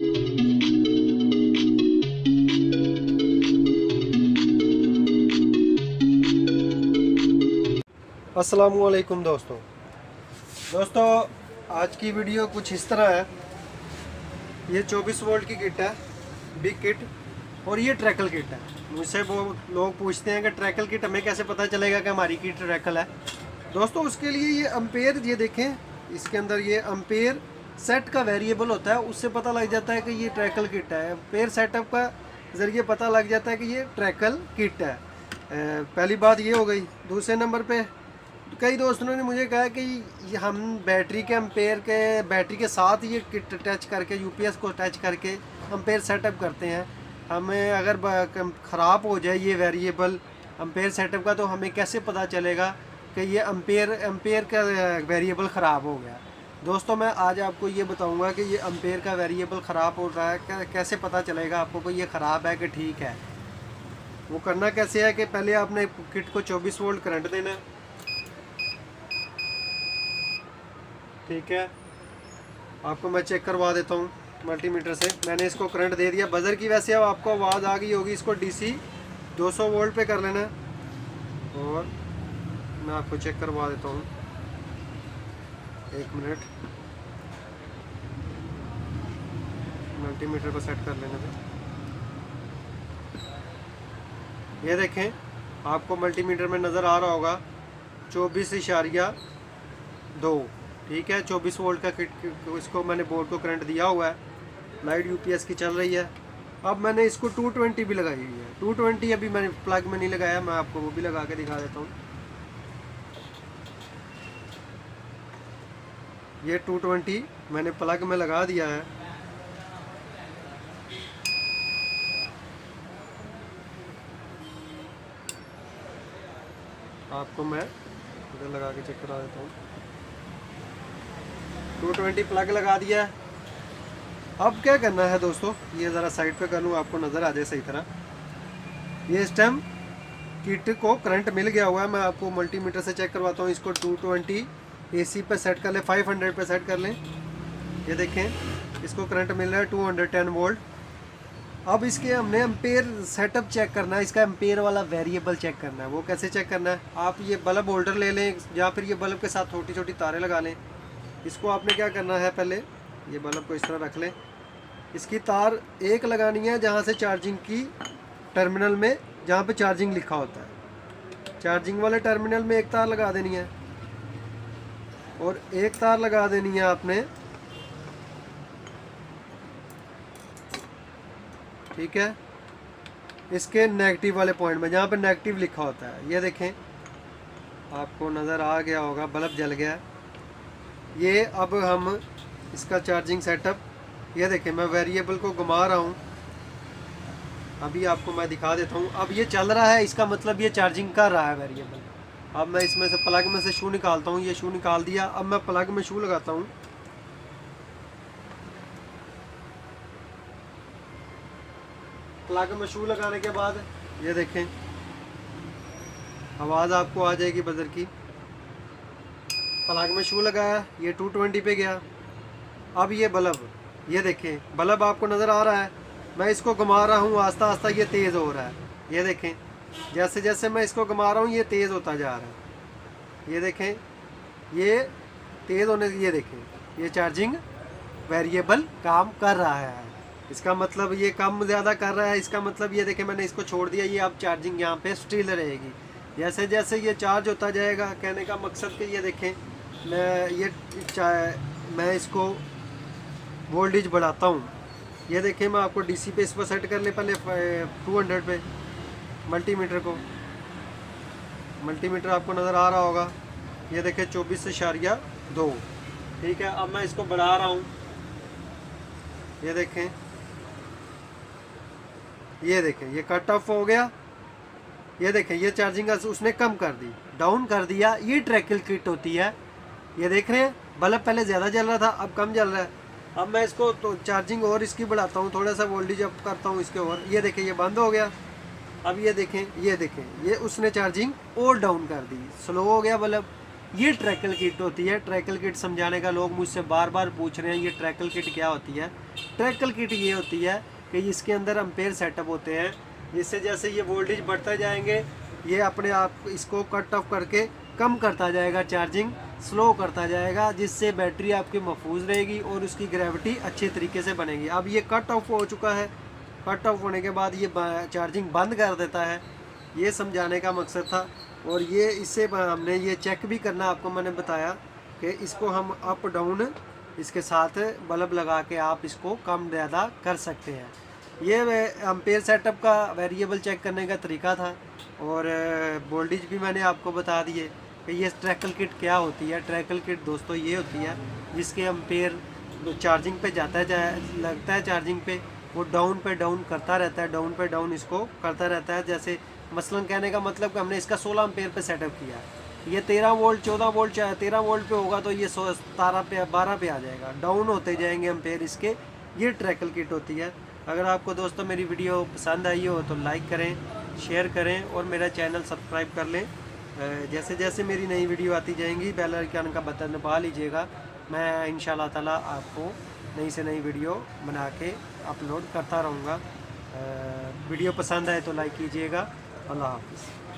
अस्सलामुअलैकुम दोस्तों, आज की वीडियो कुछ इस तरह है। ये 24 वोल्ट की किट है, बिग किट, और ये ट्रैकल किट है। मुझसे वो लोग पूछते हैं कि ट्रैकल किट हमें कैसे पता चलेगा कि हमारी किट ट्रैकल है। दोस्तों, उसके लिए ये एम्पेयर, ये देखें, इसके अंदर ये एम्पेयर सेट का वेरिएबल होता है, उससे पता लग जाता है कि ये ट्रैकल किट है। एम्पेयर सेटअप का ज़रिए पता लग जाता है कि ये ट्रैकल किट है। पहली बात ये हो गई। दूसरे नंबर पे कई दोस्तों ने मुझे कहा कि हम बैटरी के साथ ये किट टच करके, यूपीएस को टच करके एम्पेयर सेटअप करते हैं। हमें अगर ख़राब हो जाए ये वेरिएबल एम्पेयर सेटअप का, तो हमें कैसे पता चलेगा कि ये एम्पेयर का वेरिएबल ख़राब हो गया। दोस्तों, मैं आज आपको ये बताऊंगा कि ये एम्पेयर का वेरिएबल ख़राब हो रहा है, कैसे पता चलेगा आपको कि ये ख़राब है कि ठीक है। वो करना कैसे है कि पहले आपने किट को 24 वोल्ट करंट देना है, ठीक है। आपको मैं चेक करवा देता हूँ मल्टीमीटर से। मैंने इसको करंट दे दिया बज़र की। वैसे अब आपको आवाज़ आ गई होगी। इसको डीसी 200 वोल्ट पे कर लेना है, और मैं आपको चेक करवा देता हूँ। 1 मिनट, मल्टीमीटर को सेट कर लेने दें। ये देखें, आपको मल्टीमीटर में नज़र आ रहा होगा 24.2, ठीक है। 24 वोल्ट का किट, इसको मैंने बोर्ड को करंट दिया हुआ है। लाइट यूपीएस की चल रही है। अब मैंने इसको 220 भी लगाई हुई है। 220 अभी मैंने प्लग में नहीं लगाया, मैं आपको वो भी लगा के दिखा देता हूँ। ये 220 मैंने प्लग में लगा दिया है। आपको मैं इधर लगा के चेक करा देता हूँ। 220 प्लग लगा दिया है। अब क्या करना है दोस्तों, ये ज़रा साइड पे कर लूँ, आपको नज़र आ जाए सही तरह। ये इस टाइम किट को करंट मिल गया हुआ है। मैं आपको मल्टीमीटर से चेक करवाता हूँ। इसको 220 एसी पे सेट कर लें, 500 पे सेट कर लें। ये देखें, इसको करंट मिल रहा है 210 वोल्ट। अब इसके हमने एम्पेयर सेटअप चेक करना है, इसका एम्पेयर वाला वेरिएबल चेक करना है। वो कैसे चेक करना है, आप ये बल्ब होल्डर ले लें, या फिर ये बल्ब के साथ छोटी छोटी तारें लगा लें। इसको आपने क्या करना है, पहले ये बल्ब को इस तरह रख लें। इसकी तार एक लगानी है जहाँ से चार्जिंग की टर्मिनल में, जहाँ पे चार्जिंग लिखा होता है, चार्जिंग वाले टर्मिनल में एक तार लगा देनी है, और एक तार लगा देनी है आपने, ठीक है, इसके नेगेटिव वाले पॉइंट में, जहाँ पे नेगेटिव लिखा होता है। ये देखें, आपको नज़र आ गया होगा, बल्ब जल गया। ये अब हम इसका चार्जिंग सेटअप, ये देखें, मैं वेरिएबल को घुमा रहा हूँ। अभी आपको मैं दिखा देता हूँ। अब ये चल रहा है, इसका मतलब ये चार्जिंग कर रहा है वेरिएबल। अब मैं इसमें से प्लग में से शू निकालता हूँ। ये शू निकाल दिया। अब मैं प्लग में शू लगाता हूँ। प्लग में शू लगाने के बाद ये देखें, आवाज़ आपको आ जाएगी बजर की। प्लग में शू लगाया, ये 220 पे गया। अब ये बल्ब, ये देखें, बल्ब आपको नज़र आ रहा है। मैं इसको घुमा रहा हूँ, आस्ता आस्ता ये तेज़ हो रहा है। ये देखें, जैसे जैसे मैं इसको घुमा रहा हूँ ये तेज़ होता जा रहा है। ये देखें, ये तेज़ होने, ये देखें, ये चार्जिंग वेरिएबल काम कर रहा है। इसका मतलब ये कम ज़्यादा कर रहा है। इसका मतलब ये देखें, मैंने इसको छोड़ दिया, ये अब चार्जिंग यहाँ पे स्टिल रहेगी। जैसे जैसे ये चार्ज होता जाएगा, कहने का मकसद कि ये देखें, मैं इसको वोल्टेज बढ़ाता हूँ। ये देखें, मैं आपको डीसी पे इस पर सेट कर ले, पहले 200 पे मल्टीमीटर को। मल्टीमीटर आपको नज़र आ रहा होगा। ये देखें 24.2, ठीक है। अब मैं इसको बढ़ा रहा हूँ। ये देखें, ये कट ऑफ हो गया। ये देखें, ये चार्जिंग उसने कम कर दी, डाउन कर दिया। ये ट्रैकल किट होती है। ये देख रहे हैं, बल्ब पहले ज़्यादा जल रहा था, अब कम जल रहा है। अब मैं इसको तो चार्जिंग और इसकी बढ़ाता हूँ, थोड़ा सा वोल्टेज अप करता हूँ इसके और। ये देखें, ये बंद हो गया। अब ये देखें, ये उसने चार्जिंग और डाउन कर दी, स्लो हो गया बल्ब। ये ट्रैकल किट होती है। ट्रैकल किट समझाने का लोग मुझसे बार बार पूछ रहे हैं, ये ट्रैकल किट क्या होती है। ट्रैकल किट ये होती है कि इसके अंदर एम्पेयर सेटअप होते हैं, जिससे जैसे ये वोल्टेज बढ़ते जाएंगे ये अपने आप इसको कट ऑफ करके कम करता जाएगा, चार्जिंग स्लो करता जाएगा, जिससे बैटरी आपकी महफूज रहेगी और उसकी ग्रेविटी अच्छे तरीके से बनेगी। अब ये कट ऑफ हो चुका है, कट ऑफ होने के बाद ये चार्जिंग बंद कर देता है, ये समझाने का मकसद था। और ये इससे हमने ये चेक भी करना आपको मैंने बताया कि इसको हम अप डाउन इसके साथ बल्ब लगा के आप इसको कम ज़्यादा कर सकते हैं। ये एम्पेयर सेटअप का वेरिएबल चेक करने का तरीका था। और वोल्टेज भी मैंने आपको बता दिए कि ये ट्रैकल किट क्या होती है। ट्रैकल किट दोस्तों ये होती है जिसके एम्पेयर चार्जिंग पे जाता है, लगता है चार्जिंग पे, वो डाउन पे डाउन करता रहता है, डाउन पे डाउन इसको करता रहता है। जैसे मसलन कहने का मतलब कि हमने इसका 16 एम्पेयर पे सेटअप किया है, ये 13 वोल्ट 14 वोल्ट 13 वोल्ट पे होगा तो ये 17 पे 12 पे आ जाएगा, डाउन होते जाएंगे एम्पेयर इसके। ये ट्रैकल किट होती है। अगर आपको दोस्तों मेरी वीडियो पसंद आई हो तो लाइक करें, शेयर करें और मेरा चैनल सब्सक्राइब कर लें। जैसे जैसे मेरी नई वीडियो आती जाएंगी बेल आइकन का बटन दबा लीजिएगा। मैं इंशाल्लाह ताला आपको नई से नई वीडियो बना के अपलोड करता रहूँगा। वीडियो पसंद आए तो लाइक कीजिएगा। अल्लाह हाफ़िज़।